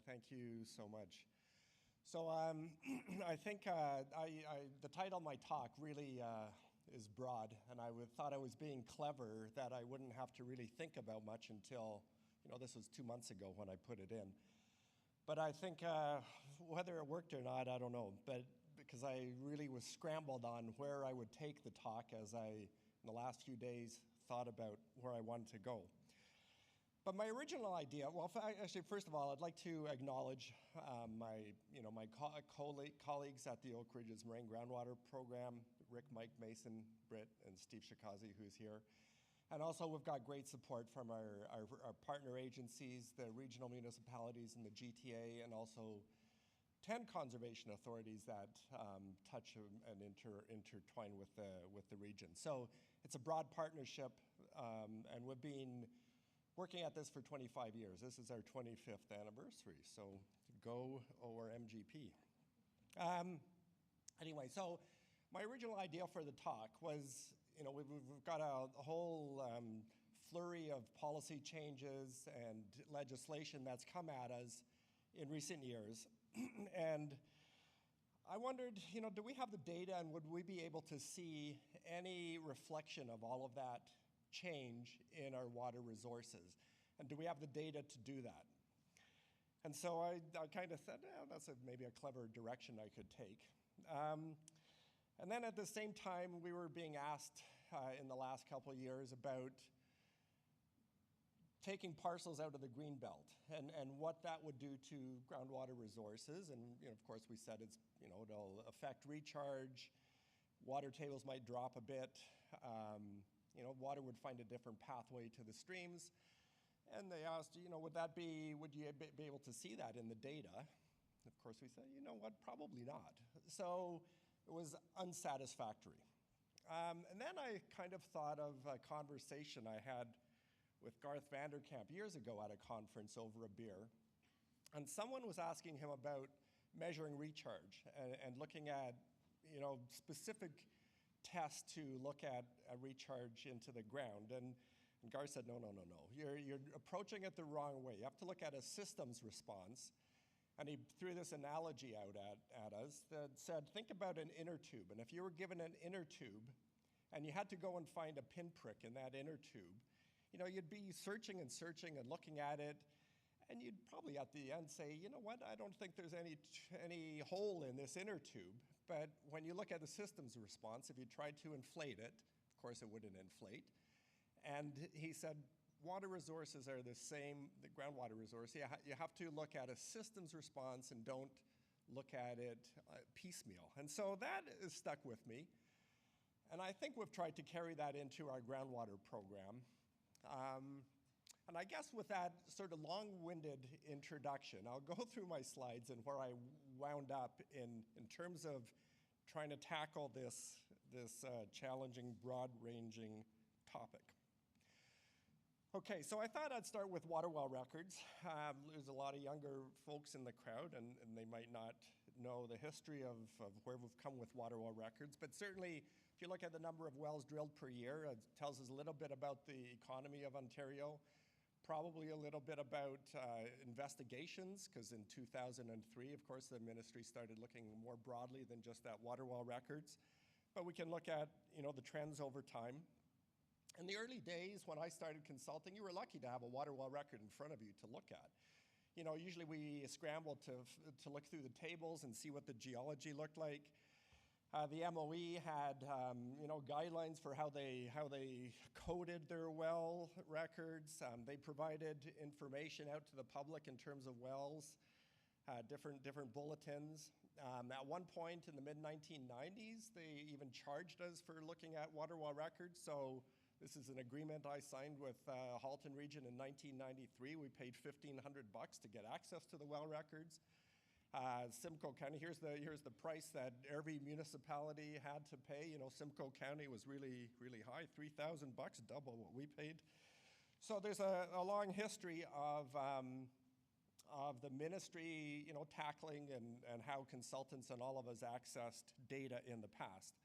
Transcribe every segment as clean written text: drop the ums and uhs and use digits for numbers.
Thank you so much. So I think the title of my talk really is broad, and I thought I was being clever that I wouldn't have to really think about much until, this was 2 months ago when I put it in. But I think whether it worked or not, I don't know, but because I really was scrambled on where I would take the talk as I, in the last few days, thought about where I wanted to go. But my original idea, well, actually, first of all, I'd like to acknowledge my colleagues at the Oak Ridge's Moraine Groundwater Program, Rick, Mike, Mason, Britt, and Steve Shikazi, who's here. And also, we've got great support from our partner agencies, the regional municipalities in the GTA, and also 10 conservation authorities that touch and intertwine with the region. So it's a broad partnership, and we've been working at this for 25 years. This is our 25th anniversary, so go ORMGP. Anyway, so my original idea for the talk was, we've got a whole flurry of policy changes and legislation that's come at us in recent years. And I wondered, do we have the data and would we be able to see any reflection of all of that change in our water resources? And do we have the data to do that? And so I kind of said, that's maybe a clever direction I could take. And then at the same time, we were being asked in the last couple of years about taking parcels out of the green belt and what that would do to groundwater resources. And of course, we said it'll affect recharge, water tables might drop a bit, water would find a different pathway to the streams. And they asked, would you be able to see that in the data? Of course, we said, probably not. So it was unsatisfactory. And then I kind of thought of a conversation I had with Garth Vanderkamp years ago at a conference over a beer. And someone was asking him about measuring recharge and looking at, specific tests to look at a recharge into the ground. And Garth said, no. You're approaching it the wrong way. You have to look at a systems response. And he threw this analogy out at us that said, think about an inner tube. And if you were given an inner tube and you had to go and find a pinprick in that inner tube, you'd be searching and looking at it, and you'd probably at the end say, I don't think there's any hole in this inner tube. But when you look at the systems response, if you tried to inflate it, of course it wouldn't inflate. And he said, water resources are the same, the groundwater resource. You have to look at a systems response and don't look at it piecemeal. And so that is stuck with me. And I think we've tried to carry that into our groundwater program. And I guess with that sort of long-winded introduction, I'll go through my slides and where I wound up in terms of trying to tackle this challenging, broad-ranging topic. Okay, so I thought I'd start with water well records. There's a lot of younger folks in the crowd, and they might not know the history of where we've come with water well records, but certainly if you look at the number of wells drilled per year, it tells us a little bit about the economy of Ontario, probably a little bit about investigations, because in 2003, of course, the ministry started looking more broadly than just at water well records. But we can look at, the trends over time. In the early days, when I started consulting, you were lucky to have a water well record in front of you to look at. Usually we scrambled to look through the tables and see what the geology looked like. The MOE had, guidelines for how they coded their well records. They provided information out to the public in terms of wells, different bulletins. At one point in the mid-1990s, they even charged us for looking at water well records. So this is an agreement I signed with Halton Region in 1993. We paid $1,500 to get access to the well records. Simcoe County, here's the price that every municipality had to pay. Simcoe County was really, really high, $3,000, double what we paid. So there's a long history of the ministry, tackling and how consultants and all of us accessed data in the past.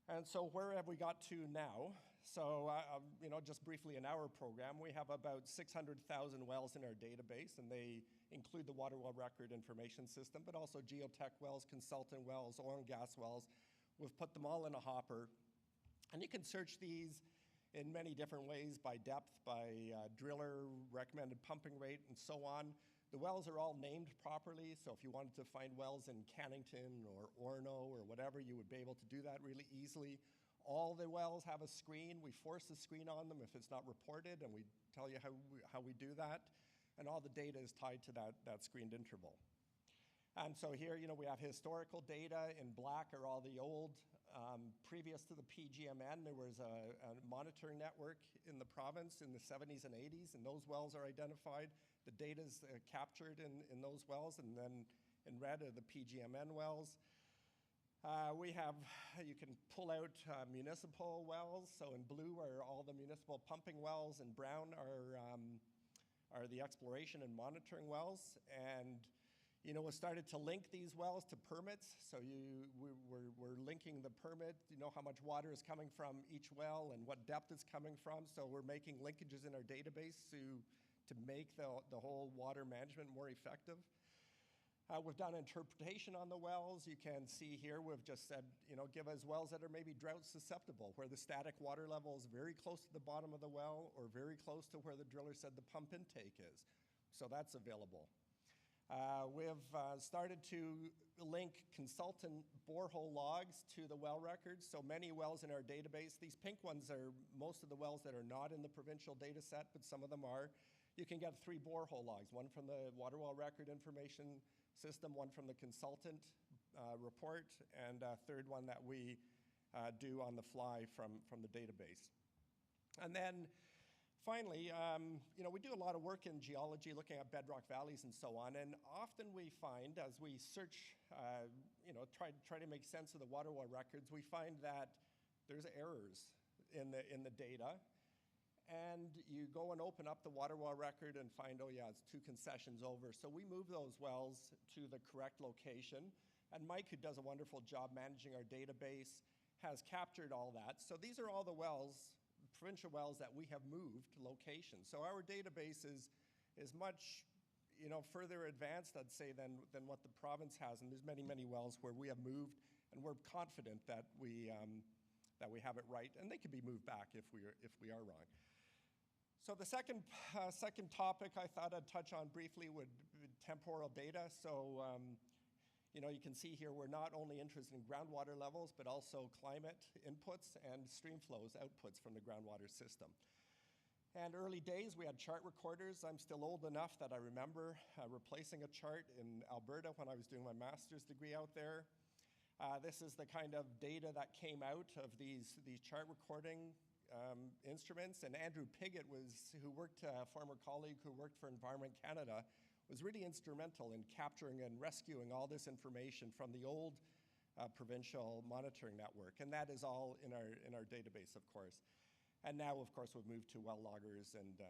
And so where have we got to now? Just briefly in our program, we have about 600,000 wells in our database, and they include the water well record information system, but also geotech wells, consultant wells, oil and gas wells. We've put them all in a hopper, and you can search these in many different ways, by depth, by driller, recommended pumping rate, and so on. The wells are all named properly, so if you wanted to find wells in Cannington or Orono or whatever, you would be able to do that really easily. All the wells have a screen. We force a screen on them if it's not reported, and we tell you how we do that. And all the data is tied to that screened interval. And so here, we have historical data. In black are all the old, previous to the PGMN, there was a monitoring network in the province in the 70s and 80s, and those wells are identified. The data is captured in those wells, and then in red are the PGMN wells. You can pull out municipal wells. So in blue are all the municipal pumping wells, and brown are the exploration and monitoring wells. And we started to link these wells to permits. So we're linking the permit. How much water is coming from each well and what depth it's coming from. So we're making linkages in our database to make the whole water management more effective. We've done interpretation on the wells. You can see here we've just said, give us wells that are maybe drought susceptible, where the static water level is very close to the bottom of the well or very close to where the driller said the pump intake is. So that's available. We've started to link consultant borehole logs to the well records. So many wells in our database. These pink ones are most of the wells that are not in the provincial data set, but some of them are. You can get 3 borehole logs, one from the water well record information system, one from the consultant report, and a third one that we do on the fly from the database. And then finally, we do a lot of work in geology, looking at bedrock valleys and so on, and often we find, as we search, try to make sense of the water well records, we find that there's errors in the data. And you go and open up the water well record and find, oh yeah, it's 2 concessions over. So we move those wells to the correct location. And Mike, who does a wonderful job managing our database, has captured all that. So these are all the wells, provincial wells, that we have moved locations. So our database is much further advanced, I'd say, than what the province has. And there's many, many wells where we have moved, and we're confident that we have it right. And they can be moved back if we are wrong. So the second topic I thought I'd touch on briefly would be temporal data. So, you can see here we're not only interested in groundwater levels, but also climate inputs and stream flows, outputs from the groundwater system. And early days, we had chart recorders. I'm still old enough that I remember replacing a chart in Alberta when I was doing my master's degree out there. This is the kind of data that came out of these chart recording instruments, and Andrew Piggott former colleague who worked for Environment Canada, was really instrumental in capturing and rescuing all this information from the old provincial monitoring network, and that is all in our database, of course. And now, of course, we've moved to well loggers and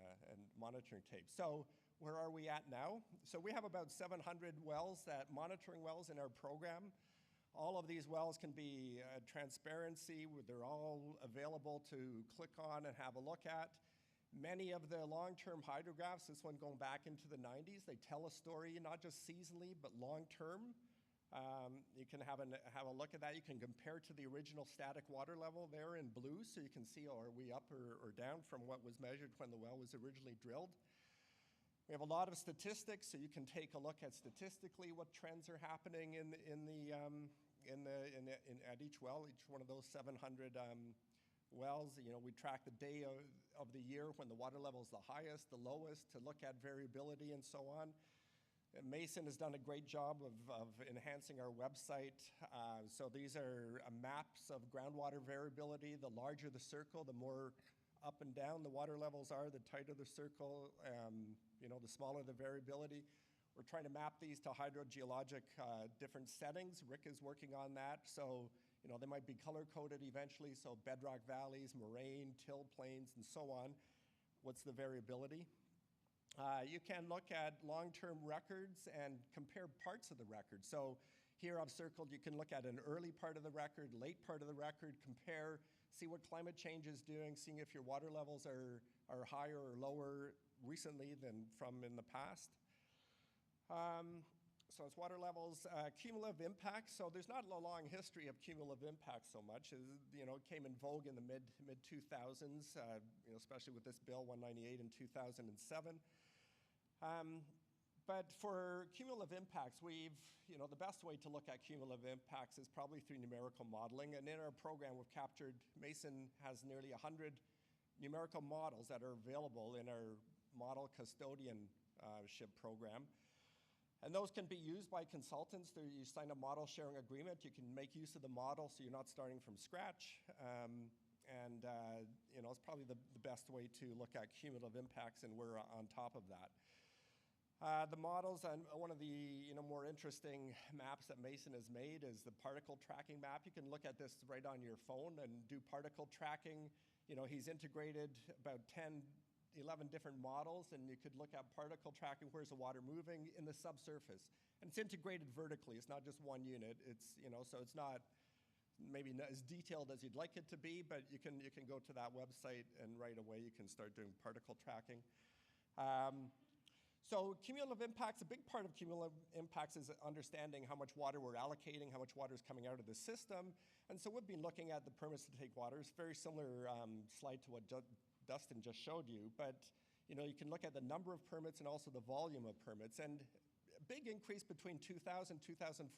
monitoring tapes. So where are we at now? So we have about 700 monitoring wells in our program. All of these wells can be transparency. They're all available to click on and have a look at. Many of the long-term hydrographs, this one going back into the 90s, they tell a story, not just seasonally, but long-term. You can have a look at that. You can compare to the original static water level there in blue, so you can see, are we up or down from what was measured when the well was originally drilled. We have a lot of statistics, so you can take a look at statistically what trends are happening at each well, each one of those 700 wells. We track the day of the year when the water level is the highest, the lowest, to look at variability and so on. Mason has done a great job of enhancing our website. So these are maps of groundwater variability. The larger the circle, the more up and down the water levels are, the tighter the circle, the smaller the variability. We're trying to map these to hydrogeologic different settings. Rick is working on that. So, they might be color-coded eventually. So bedrock valleys, moraine, till plains, and so on. What's the variability? You can look at long-term records and compare parts of the record. So here I've circled, you can look at an early part of the record, late part of the record, compare see what climate change is doing, seeing if your water levels are higher or lower recently than from in the past. So it's water levels, cumulative impacts. So there's not a long history of cumulative impacts so much. It came in vogue in the mid 2000s, especially with this bill 198 in 2007. But for cumulative impacts, the best way to look at cumulative impacts is probably through numerical modeling. And in our program, Mason has nearly 100 numerical models that are available in our model custodianship program. And those can be used by consultants. You sign a model sharing agreement. You can make use of the model so you're not starting from scratch. It's probably the best way to look at cumulative impacts, and we're on top of that. The models, and one of the more interesting maps that Mason has made is the particle tracking map. You can look at this right on your phone and do particle tracking. He's integrated about 11 different models, and you could look at particle tracking, where's the water moving in the subsurface. And it's integrated vertically. It's not just one unit. So it's not maybe not as detailed as you'd like it to be, but you can go to that website and right away you can start doing particle tracking. So cumulative impacts, a big part of cumulative impacts is understanding how much water we're allocating, how much water is coming out of the system. And so we've been looking at the permits to take water. It's a very similar slide to what Dustin just showed you, but you can look at the number of permits and also the volume of permits. And a big increase between 2000 and 2014,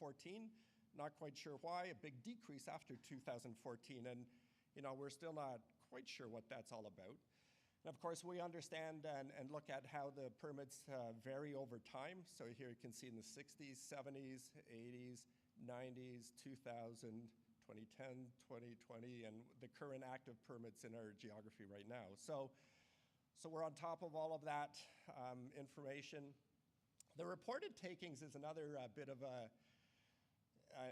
not quite sure why, a big decrease after 2014. And we're still not quite sure what that's all about. And of course, we understand and look at how the permits vary over time. So here you can see in the 60s, 70s, 80s, 90s, 2000, 2010, 2020, and the current active permits in our geography right now. So we're on top of all of that information. The reported takings is another bit of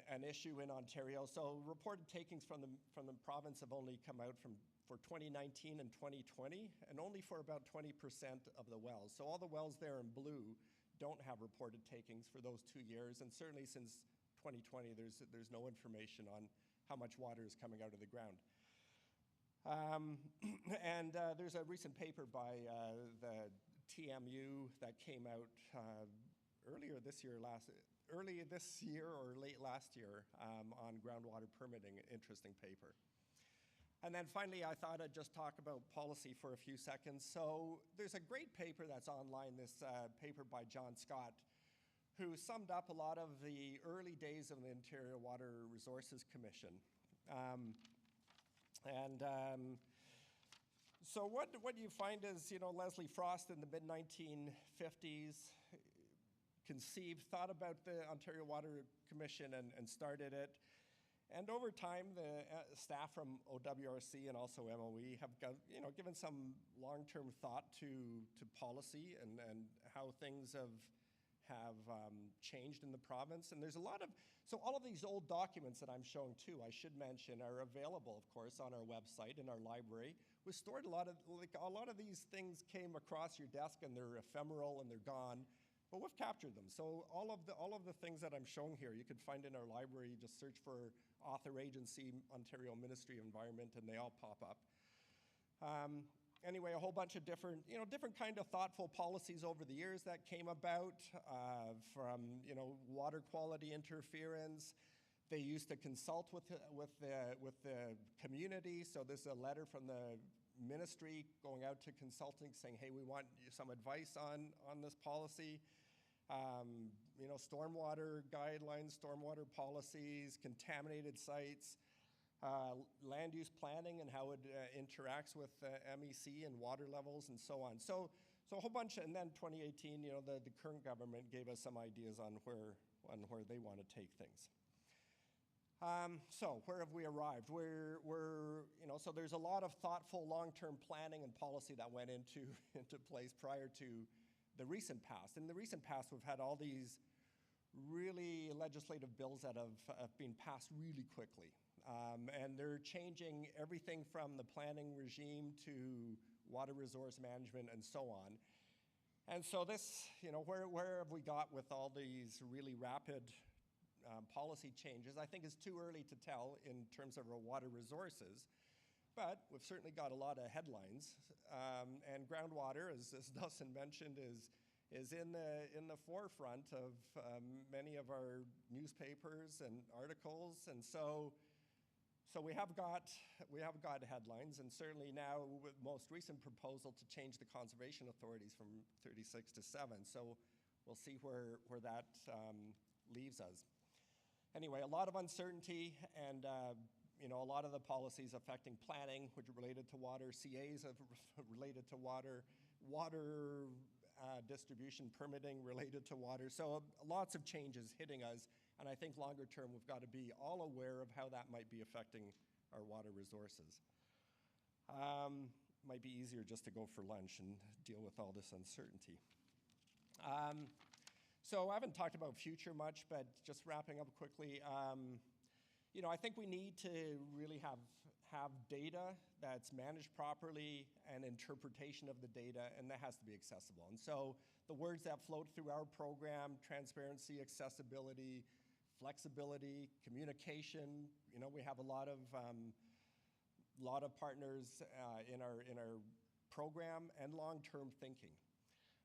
an issue in Ontario. So reported takings from the province have only come out for 2019 and 2020, and only for about 20% of the wells. So all the wells there in blue don't have reported takings for those 2 years, and certainly since 2020, there's no information on how much water is coming out of the ground. There's a recent paper by the TMU that came out early this year or late last year on groundwater permitting, interesting paper. And then finally, I thought I'd just talk about policy for a few seconds. So there's a great paper that's online, this paper by John Scott, who summed up a lot of the early days of the Ontario Water Resources Commission. So what you find is, Leslie Frost in the mid-1950s thought about the Ontario Water Commission and started it. And over time, the staff from OWRC and also MOE have given some long-term thought to policy and how things have changed in the province. And there's so all of these old documents that I'm showing too, I should mention, are available, of course, on our website, in our library. We stored a lot of these things came across your desk and they're ephemeral and they're gone. But we've captured them. So all of the things that I'm showing here, you can find in our library. You just search for author agency, Ontario Ministry of Environment, and they all pop up. Anyway, a whole bunch of different kind of thoughtful policies over the years that came about, from water quality interference. They used to consult with the community. So this is a letter from the ministry going out to consulting saying, hey, we want some advice on this policy. Stormwater guidelines, stormwater policies, contaminated sites, land use planning and how it interacts with MEC and water levels and so on. So a whole bunch, and then 2018, the current government gave us some ideas on where they want to take things. So where have we arrived? So there's a lot of thoughtful long-term planning and policy that went into place prior to the recent past. In the recent past, we've had all these really legislative bills that have been passed really quickly. And they're changing everything from the planning regime to water resource management and so on. And so this, where have we got with all these really rapid policy changes? I think it's too early to tell in terms of our water resources. but we've certainly got a lot of headlines. And groundwater, as Dustin mentioned, is in the forefront of many of our newspapers and articles, and so we have got headlines, and certainly now with most recent proposal to change the conservation authorities from 36 to 7. So we'll see where that leaves us. Anyway, a lot of uncertainty, and a lot of the policies affecting planning, which are related to water, CAs related to water distribution, permitting related to water. So lots of changes hitting us, and I think longer term we've got to be all aware of how that might be affecting our water resources. Might be easier just to go for lunch and deal with all this uncertainty. So I haven't talked about future much, but just wrapping up quickly, I think we need to really have data that's managed properly and interpretation of the data, and that has to be accessible. And so the words that float through our program: transparency, accessibility, flexibility, communication. We have a lot of partners in our program, and long-term thinking.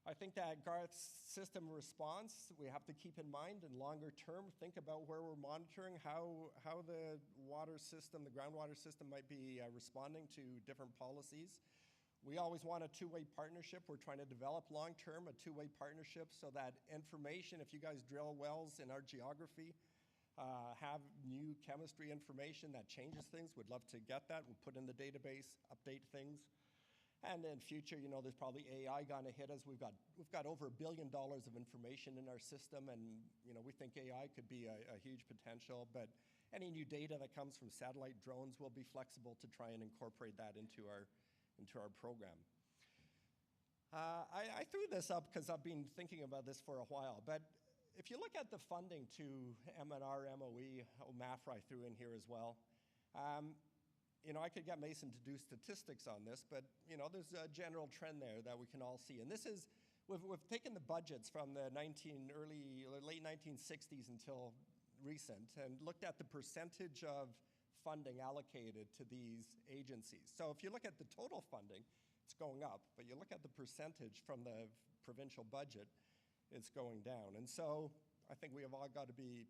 I think that Garth's system response, we have to keep in mind, and longer term, think about where we're monitoring, how the water system, the groundwater system might be responding to different policies. We always want a two-way partnership. We're trying to develop long-term a two-way partnership so that information, if you guys drill wells in our geography, have new chemistry information that changes things, we'd love to get that. We'll put in the database, update things. And in future, there's probably AI going to hit us. We've got over $1 billion of information in our system, and we think AI could be a huge potential. But any new data that comes from satellite drones will be flexible to try and incorporate that into our program. I threw this up because I've been thinking about this for a while. But if you look at the funding to MNR, MOE, MAFRA I threw in here as well. I could get Mason to do statistics on this, but there's a general trend there that we can all see. And this is, we've taken the budgets from the late 1960s until recent and looked at the percentage of funding allocated to these agencies. So if you look at the total funding, it's going up, but you look at the percentage from the provincial budget, it's going down. And so I think we have all got to be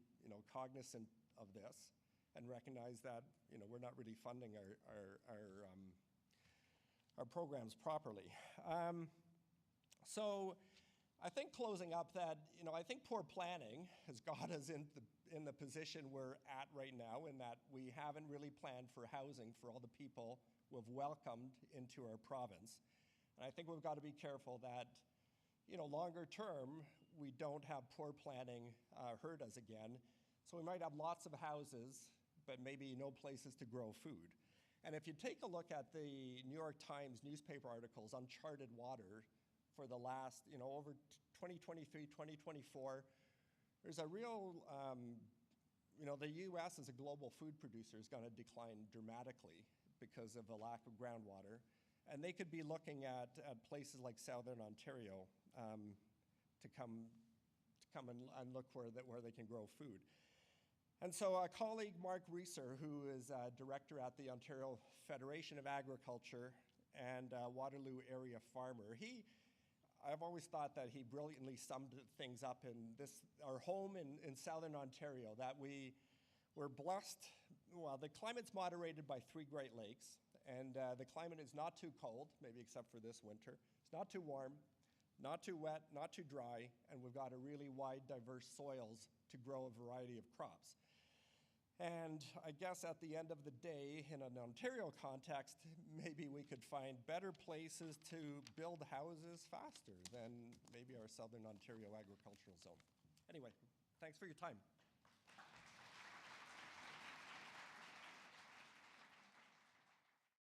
cognizant of this and recognize that we're not really funding our programs properly. So I think closing up that I think poor planning has got us in the position we're at right now, in that we haven't really planned for housing for all the people we've welcomed into our province. And I think we've got to be careful that longer term we don't have poor planning hurt us again. So we might have lots of houses, but maybe no places to grow food. And if you take a look at the New York Times newspaper articles on uncharted water for the last, over 2023, 2024, there's a real, the U.S. as a global food producer is going to decline dramatically because of the lack of groundwater. And they could be looking at places like Southern Ontario to come and look where they can grow food. And so a colleague, Mark Reeser, who is a director at the Ontario Federation of Agriculture and Waterloo area farmer, I've always thought that he brilliantly summed things up in our home in Southern Ontario, that we're blessed. Well, the climate's moderated by 3 Great Lakes, and the climate is not too cold, maybe except for this winter. It's not too warm, not too wet, not too dry, and we've got a really wide, diverse soils to grow a variety of crops. And I guess at the end of the day, in an Ontario context, maybe we could find better places to build houses faster than maybe our Southern Ontario agricultural zone. Anyway, thanks for your time.